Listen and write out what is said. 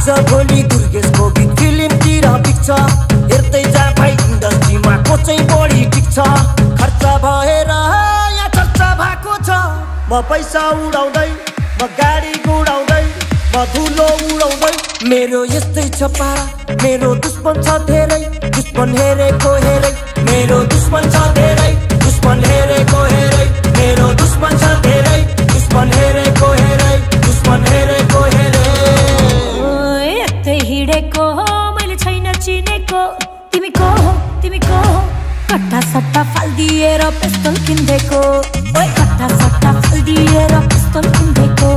आज भोलि दुर्गेशको गीत फिल्मतिर बिक्छ हेर्दै जा भाइ इन्डस्ट्रीमा को चाहिँ बढी टिक्छ खर्च भएर यहाँ चर्चा भएको छ म पैसा उडाउँदै म गाडी गुडाउँदै म धुलो उडाउँदै मेरो यस्तै छ पारा मेरो दुश्मन छ धेरै दुश्मन हेरेको हेरै मेरो दुश्मन छ धेरै दुश्मन हेरेको हेरै मेरो दुश्मन छ धेरै दुश्मन हेरेको हेरै दुश्मन हेरेको हेरै यतै हिडेको मैले छैन चिनेको तिमी को हो कट्टा सट्टा फाल्दिएर पिस्तल किन्देको ओए कट्टा सट्टा फाल्दिएर पिस्तल किन्देको